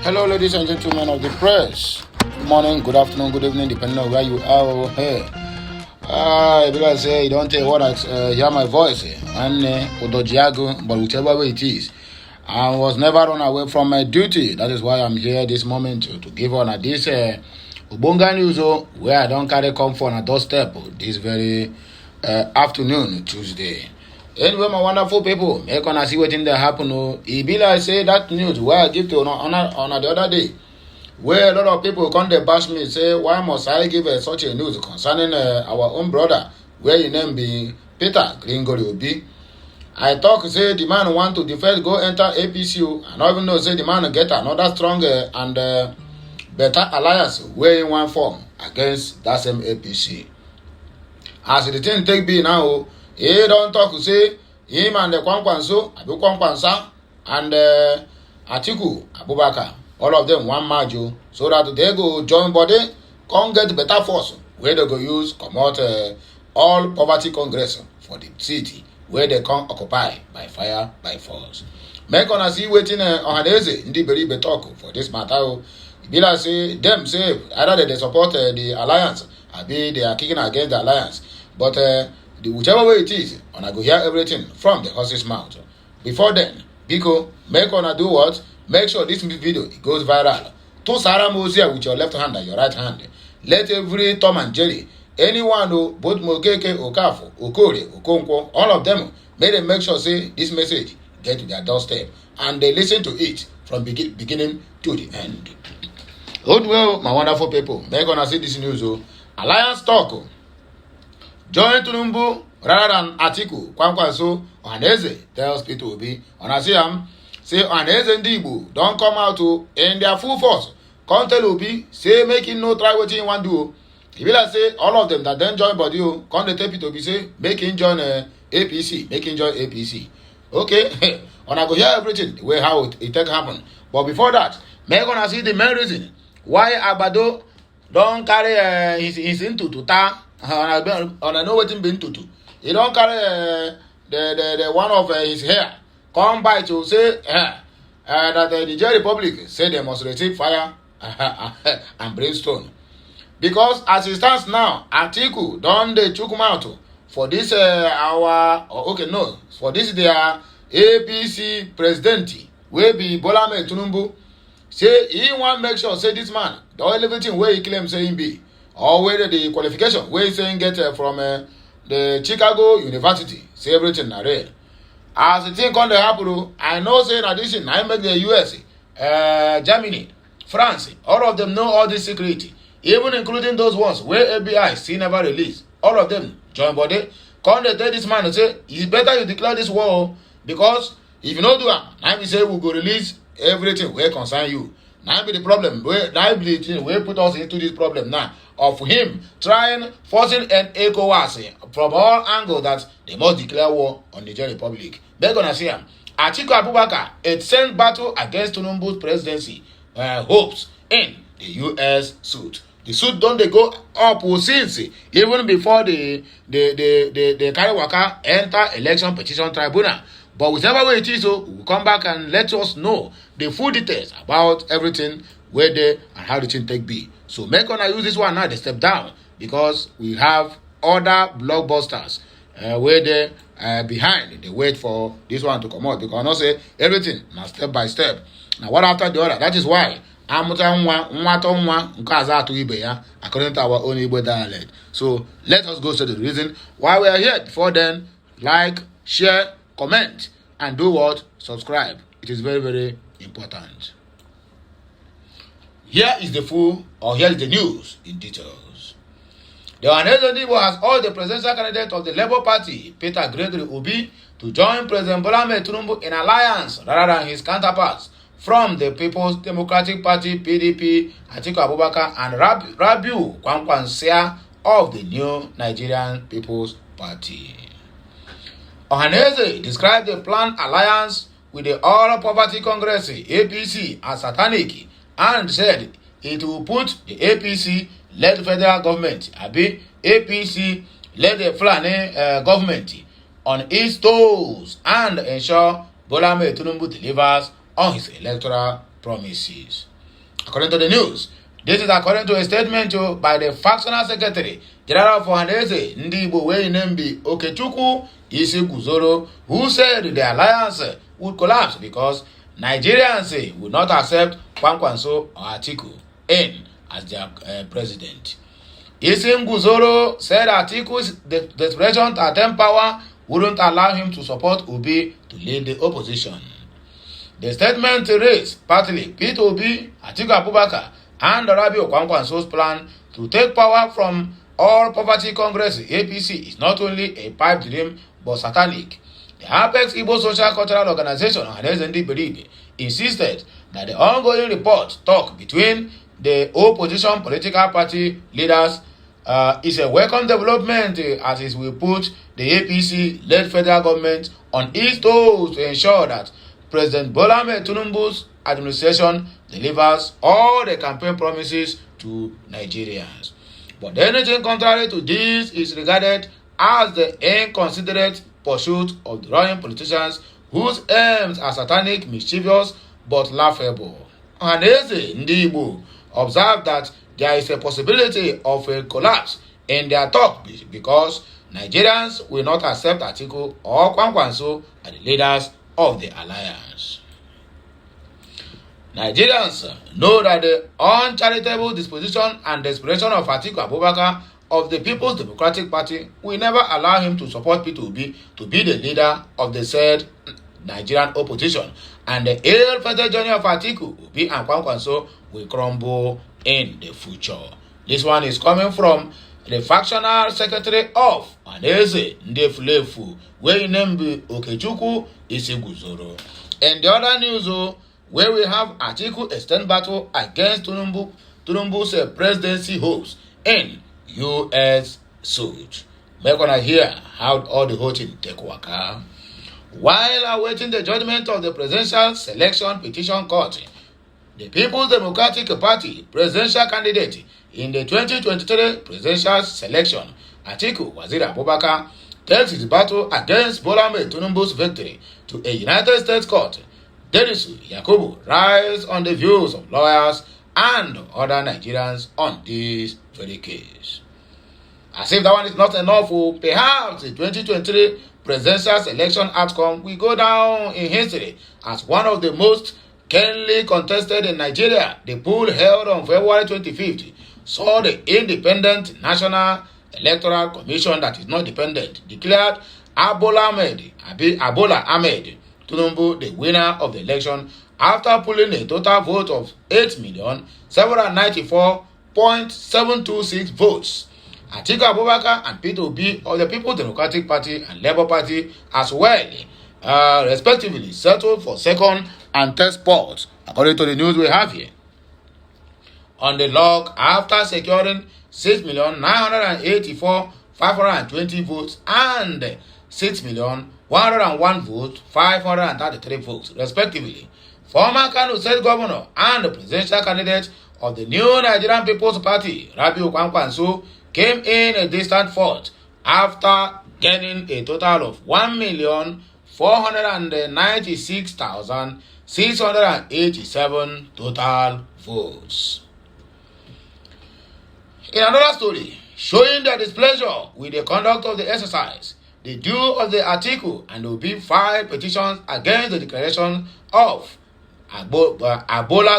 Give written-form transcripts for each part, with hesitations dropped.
Hello, ladies and gentlemen of the press. Good morning, good afternoon, good evening, depending on where you are over here. People say you don't tell what I hear my voice, and Odojiago, but whichever way it is, I was never run away from my duty. That is why I'm here this moment to give on this Ubonga news where I don't carry comfort on a doorstep this very afternoon, Tuesday. Anyway, my wonderful people, make on see what in there happen. It be like say that news where I give to on the other day, where a lot of people come to bash me say, why must I give such a news concerning our own brother, where his name be Peter Gregory Obi. I talk say the man want to defend go enter APCO, and I even know say the man get another stronger and better alliance where in one form against that same APC. As the thing take be now. He don't talk to say him and the Kwankwanso, Abu Kwankwansa, and Atiku Abubakar, all of them one majo, so that they go join body, come get better force, where they go use, come out all poverty congress for the city, where they come occupy by fire, by force. Make on see waiting Ohanaeze in the Iberibe talk for this matter. Bila say, them say, either they support the alliance, or they are kicking against the alliance, but whichever way it is, and I go hear everything from the horse's mouth. Before then, Biko, make on do what? Make sure this video it goes viral. To Sarah Mosiah with your left hand and your right hand. Let every Tom and Jerry, anyone who both Mokeke, Okafu, Okore, Okonkwo, all of them, may they make sure say this message get to their doorstep and they listen to it from beginning to the end. Good well, my wonderful people, make on see this news. Alliance talk. Join Tinubu rather than Atiku. Kwankwanso Ohanaeze tells Peter Obi. Onasiam say Ohanaeze and Igbo don't come out in their full force. Come tell Obi say making no try what he want do. He will say all of them that then join body. Come they tell Peter Obi say making join APC, making join APC. Okay, and I go hear everything the way how it take happen. But before that, make gonna see the main reason why Abado don't carry his into to ta. And I know what him been to. He don't carry the one of his hair. Come by to say that the Niger Republic say they must receive fire and brimstone. Because as it stands now, Atiku don't they choke him out for this for this their APC president will be Bola Ahmed Tinubu. Say he want make sure say this man the only everything where he claims say him be. Or whether the qualification where he's saying get from the Chicago University, say everything are real. As the thing come to happen, I know say in addition, I make the US, Germany, France, all of them know all this security, even including those ones where FBI still never release. All of them join body. Come they tell this man and say, it's better you declare this war because if you don't do it, now we say we go release everything where concern you. Now be the problem. Now be the thing where put us into this problem now. Of him trying, forcing an ECOWAS from all angles that they must declare war on the Niger Republic. They're gonna see him. Atiku Abubakar, it sent battle against Tinubu's presidency hopes in the US suit. The suit don't they go up since even before the carry waka enter election petition tribunal. But whichever way it is, we'll come back and let us know the full details about everything, where they and how the thing take be. So make on use this one now, they step down because we have other blockbusters where they behind. They wait for this one to come out because I not say everything now step by step. Now one after the other. That is why according to our own Igbo dialect. So let us go to the reason why we are here. Before then, like, share, comment, and do what? Subscribe. It is very, very important. Here is the here is the news in details. The Ohanaeze has all the presidential candidates of the Labour Party, Peter Gregory Obi, to join President Bola Ahmed Tinubu in alliance rather than his counterparts from the People's Democratic Party, PDP, Atiku Abubakar, and Rabiu Kwankwanso of the New Nigerian People's Party. Ohanaeze described the planned alliance with the All Poverty Congress, APC, as satanic, and said it will put the APC-led federal government, APC-led the Fulani government, on its toes and ensure Bola Ahmed Tinubu delivers on his electoral promises. According to the news, this is according to a statement by the factional secretary general for Ohanaeze ndị Igbo wey name be Okechukwu Isiguzoro, who said the alliance would collapse because Nigerians would not accept Kwankwanso or Atiku in as their president. Isiguzoro said Atiku's desperation to attain power wouldn't allow him to support Obi to lead the opposition. The statement raised partly Peter Obi, Atiku Abubakar, and Rabi Kwankwanso's plan to take power from All Poverty Congress APC is not only a pipe dream but satanic. The Apex Igbo Social Cultural Organization, Ohanaeze and Iberibe, insisted that the ongoing report talk between the opposition political party leaders is a welcome development as it will put the APC-led federal government on its toes to ensure that President Bola Ahmed Tinubu's administration delivers all the campaign promises to Nigerians. But anything contrary to this is regarded as the inconsiderate pursuit of the ruling politicians whose aims are satanic, mischievous, but laughable. Ohanaeze ndị Igbo observed that there is a possibility of a collapse in their talk because Nigerians will not accept Atiku or Kwankwanso as the leaders of the alliance. Nigerians know that the uncharitable disposition and desperation of Atiku Abubakar of the People's Democratic Party will never allow him to support Peter Obi to be the leader of the said Nigerian opposition, and the ill-fated journey of Atiku, Obi, and Kwankwanso will crumble in the future. This one is coming from the factional secretary of Ohanaeze ndị Fulefu, where named Okechukwu Isiguzoro. And the other news, where we have Atiku extend battle against Tinubu's presidency hopes in U.S. suit. We're gonna hear how all the whole thing take waka. While awaiting the judgment of the Presidential Selection Petition Court, the People's Democratic Party presidential candidate in the 2023 presidential selection, Atiku Abubakar, takes his battle against Bola Ahmed Tinubu's victory to a United States court. Derisu Yakubu rides on the views of lawyers and other Nigerians on this very case. As if that one is not enough, perhaps the 2023 presidential election outcome will go down in history as one of the most keenly contested in Nigeria. The poll held on February 25th saw the Independent National Electoral Commission, that is not dependent, declared Bola Ahmed Tinubu the winner of the election after pulling a total vote of 8,794,726 votes. Atiku Abubakar and Peter Obi of the People's Democratic Party and Labour Party as well, respectively, settled for second and third spots, according to the news we have here. On the log, after securing 6,984,520 votes and 6,101 votes, 533 votes, respectively. Former Kano State Governor and the presidential candidate of the New Nigerian People's Party, Rabi Kwankwanso, came in a distant fourth after gaining a total of 1,496,687 total votes. In another story, showing their displeasure with the conduct of the exercise, the due of the Atiku and Obi filed petitions against the declaration of Bola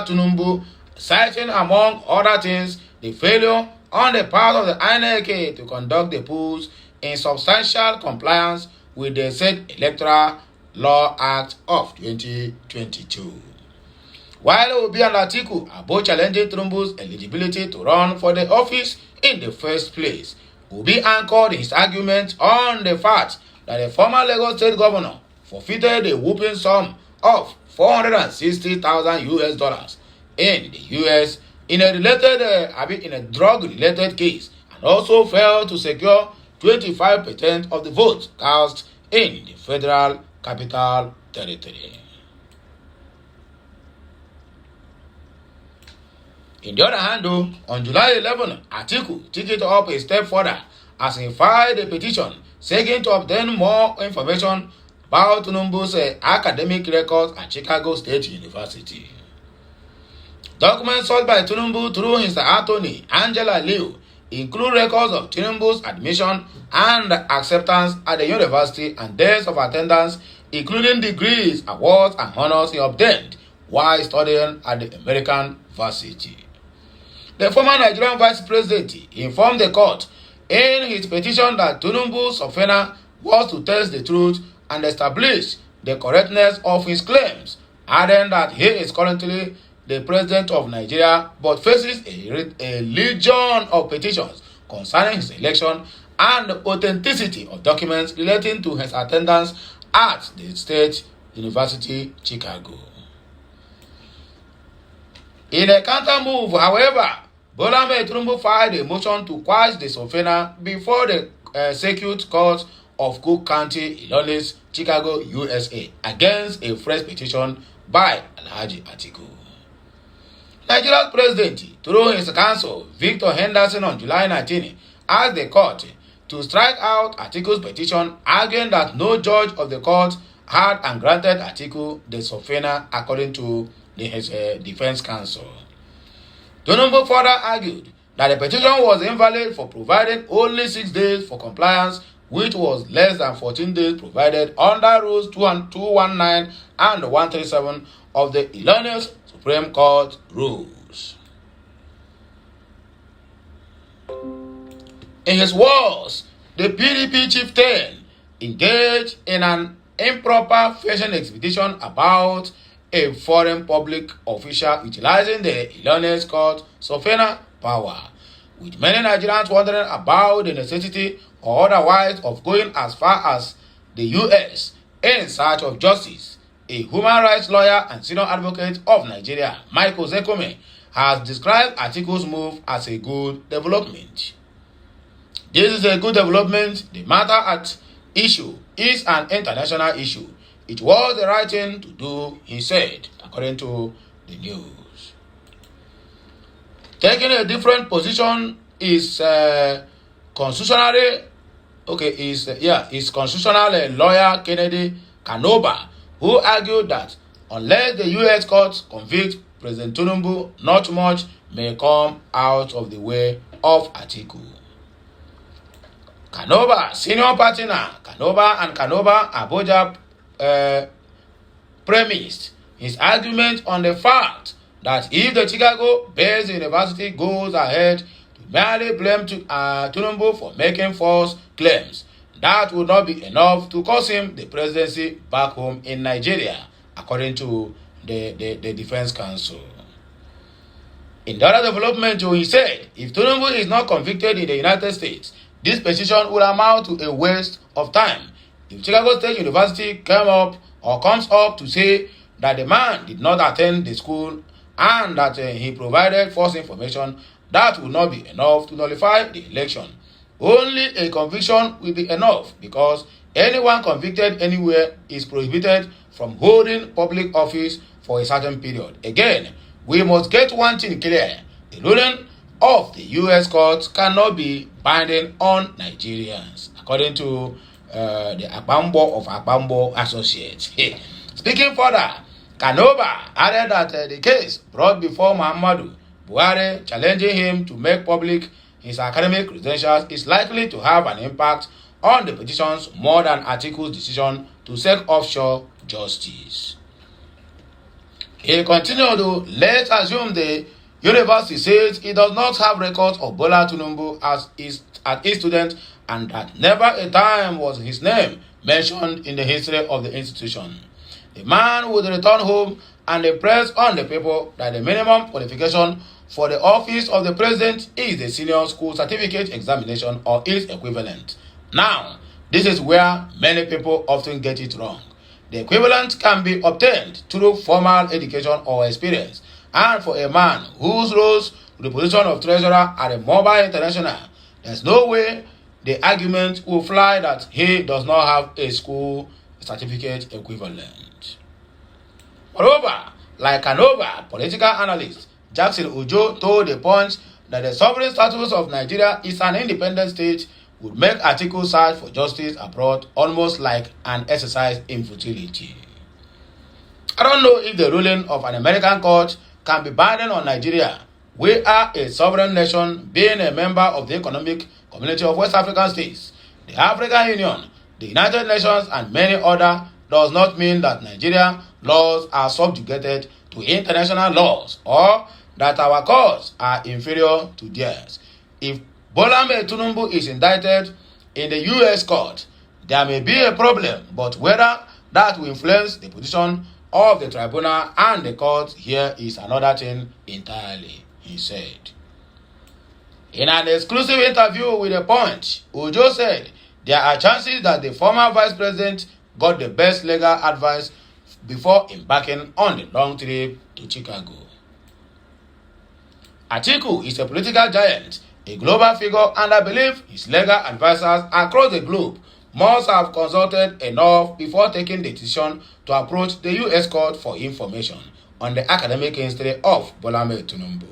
Tinubu, citing among other things the failure on the part of the INEC to conduct the polls in substantial compliance with the said Electoral Law Act of 2022. While Obi and Atiku are both challenging Tinubu's eligibility to run for the office in the first place, Obi anchored his argument on the fact that the former Lagos State Governor forfeited a whooping sum of $460,000 in the US in a drug-related case, and also failed to secure 25% of the votes cast in the Federal Capital Territory. In the other hand, on July 11, Atiku took it up a step further as he filed a petition seeking to obtain more information about Tinubu's academic records at Chicago State University. Documents sought by Tinubu through his attorney, Angela Liu, include records of Tinubu's admission and acceptance at the university and days of attendance, including degrees, awards, and honors he obtained while studying at the American varsity. The former Nigerian vice president informed the court in his petition that Tinubu's subpoena was to test the truth and establish the correctness of his claims, adding that he is currently the president of Nigeria but faces a legion of petitions concerning his election and the authenticity of documents relating to his attendance at the State University, Chicago. In a counter move, however, Bola Tinubu filed a motion to quash the subpoena before the Circuit Court of Cook County, Illinois, Chicago, USA, against a fresh petition by Alhaji Atiku. Nigeria's president, through his counsel, Victor Henderson, on July 19, asked the court to strike out Atiku's petition, arguing that no judge of the court had and granted Atiku the subpoena according to his defense counsel. Tinubu further argued that the petition was invalid for providing only 6 days for compliance, which was less than 14 days provided under Rules 219 and 137 of the Illinois Supreme Court rules. In his words, the PDP chieftain engaged in an improper fashion expedition about a foreign public official utilizing the Illinois court subpoena power, with many Nigerians wondering about the necessity or otherwise of going as far as the U.S. in search of justice. A human rights lawyer and senior advocate of Nigeria, Michael Zekome, has described Atiku's move as a good development. This is a good development. The matter at issue is an international issue. It was the right thing to do, he said, according to the news. Taking a different position is constitutional lawyer Kennedy Kanoba, who argued that unless the U.S. courts convict President Tinubu, not much may come out of the way of Atiku. Kanoba, senior partner, Kanoba Abuja premised his argument on the fact that if the Chicago-based university goes ahead to merely blame Tinubu for making false claims, that would not be enough to cost him the presidency back home in Nigeria, according to the defense counsel. In the other development, he said, if Tinubu is not convicted in the United States, this petition would amount to a waste of time. If Chicago State University comes up to say that the man did not attend the school and that he provided false information, that would not be enough to nullify the election. Only a conviction will be enough, because anyone convicted anywhere is prohibited from holding public office for a certain period. Again, we must get one thing clear. The ruling of the U.S. courts cannot be binding on Nigerians, according to the Abambo of Abambo Associates. Speaking further, Kanoba added that the case brought before Muhammadu Buhari challenging him to make public his academic credentials is likely to have an impact on the petitions more than Atiku's decision to seek offshore justice. He continued, let's assume the university says it does not have records of Bola Tinubu as a student and that never a time was his name mentioned in the history of the institution. The man would return home and impress on the people that the minimum qualification for the office of the president is the senior school certificate examination or its equivalent. Now, this is where many people often get it wrong. The equivalent can be obtained through formal education or experience, and for a man who rose to the position of treasurer at a mobile international, there's no way the argument will fly that he does not have a school certificate equivalent. Moreover, like Canova, political analyst Jackson Ujo told the Punch that the sovereign status of Nigeria is an independent state would make Atiku search for justice abroad almost like an exercise in futility. I don't know if the ruling of an American court can be binding on Nigeria. We are a sovereign nation, being a member of the Economic Community of West African States, the African Union, the United Nations, and many other, does not mean that Nigeria laws are subjugated to international laws or that our courts are inferior to theirs. If Bola Tinubu is indicted in the U.S. court, there may be a problem, but whether that will influence the position of the tribunal and the court here is another thing entirely, he said. In an exclusive interview with The Punch, Ojo said there are chances that the former vice president got the best legal advice before embarking on the long trip to Chicago. Atiku is a political giant, a global figure, and I believe his legal advisors across the globe must have consulted enough before taking the decision to approach the U.S. court for information on the academic history of Bola Tinubu.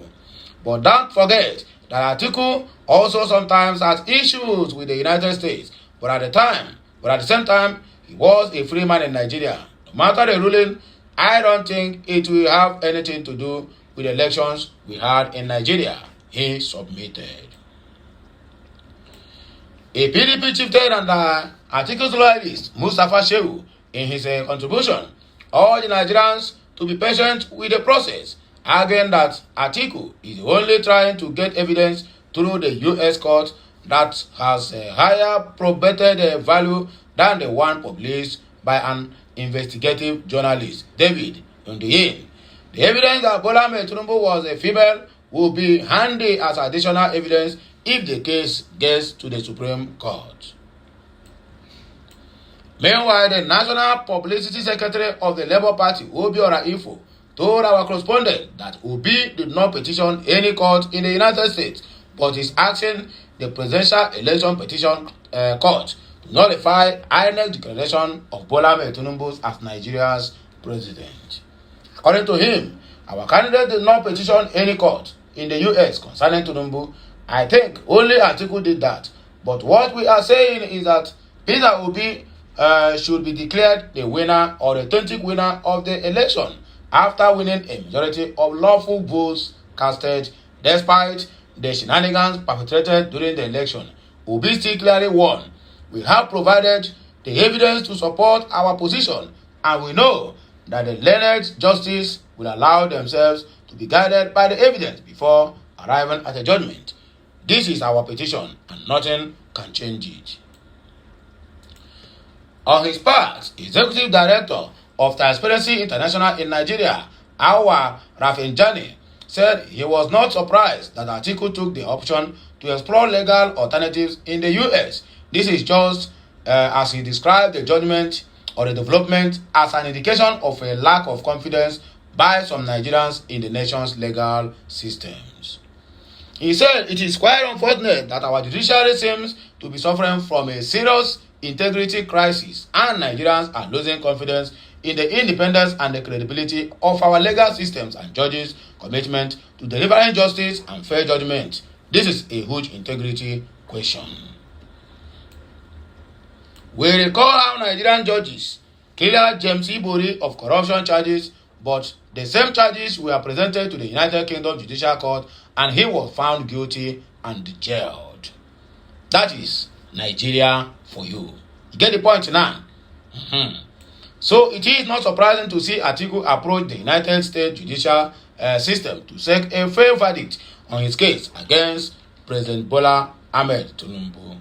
But don't forget that Atiku also sometimes has issues with the United States, but at the same time, he was a free man in Nigeria. No matter the ruling, I don't think it will have anything to do with the elections we had in Nigeria, he submitted. A PDP chieftain and Atiku's loyalist, Mustafa Shehu, in his contribution, urged the Nigerians to be patient with the process, arguing that Atiku is only trying to get evidence through the U.S. court that has a higher probated value than the one published by an investigative journalist, David Nduyin. The evidence that Bola Tinubu was a female will be handy as additional evidence if the case gets to the Supreme Court. Meanwhile, the National Publicity Secretary of the Labour Party, Obiora Ifo, told our correspondent that Obi did not petition any court in the United States, but is asking the Presidential Election Petition Court to nullify INEC declaration of Bola Tinubu as Nigeria's president. According to him, our candidate did not petition any court in the U.S. concerning Tinubu. I think only Atiku did that. But what we are saying is that Peter Obi should be declared the winner or the authentic winner of the election after winning a majority of lawful votes casted despite the shenanigans perpetrated during the election. Obi still clearly won. We have provided the evidence to support our position, and we know that the learned justice will allow themselves to be guided by the evidence before arriving at a judgment. This is our petition, and nothing can change it. On his part, Executive Director of Transparency International in Nigeria, Awa Rafsanjani, said he was not surprised that Atiku took the option to explore legal alternatives in the U.S. This is just as he described the judgment or the development as an indication of a lack of confidence by some Nigerians in the nation's legal systems. He said it is quite unfortunate that our judiciary seems to be suffering from a serious integrity crisis and Nigerians are losing confidence in the independence and the credibility of our legal systems and judges' commitment to delivering justice and fair judgment. This is a huge integrity question. We recall how Nigerian judges cleared James Ibori of corruption charges, but the same charges were presented to the United Kingdom Judicial Court and he was found guilty and jailed. That is Nigeria for you. You get the point now? So it is not surprising to see Atiku approach the United States judicial system to seek a fair verdict on his case against President Bola Ahmed Tinubu.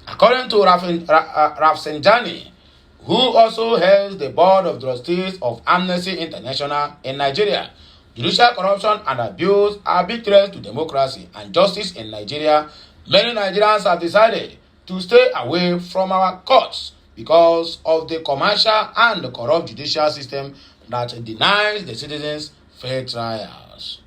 According to Rafsanjani, who also heads the board of trustees of Amnesty International in Nigeria, judicial corruption and abuse are big threats to democracy and justice in Nigeria. Many Nigerians have decided to stay away from our courts because of the commercial and the corrupt judicial system that denies the citizens fair trials.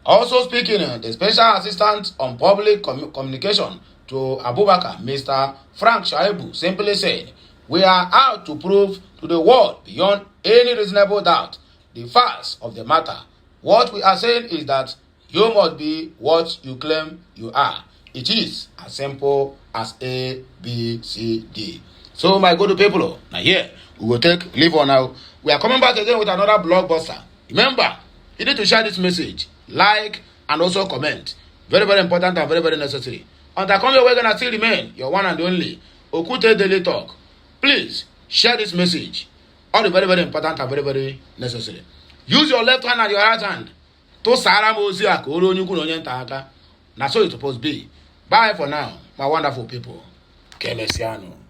Also speaking, the Special Assistant on Public Communication to Abubakar, Mr. Frank Shaibu, simply said, "We are out to prove to the world beyond any reasonable doubt the facts of the matter. What we are saying is that you must be what you claim you are. It is as simple as A, B, C, D." So my good people, now here we will take leave on now. We are coming back again with another blockbuster. Remember, You need to share this message, like, and also comment. Very, very important and very, very necessary. Until I come here, we're going to still remain your one and only Okute Daily Talk. Please share this message. All the very, very important and very, very necessary. Use your left hand and your right hand to Sara Mozia Koro Nyuku Taka. That's how it's supposed to be. Bye for now, my wonderful people. Kelesiano.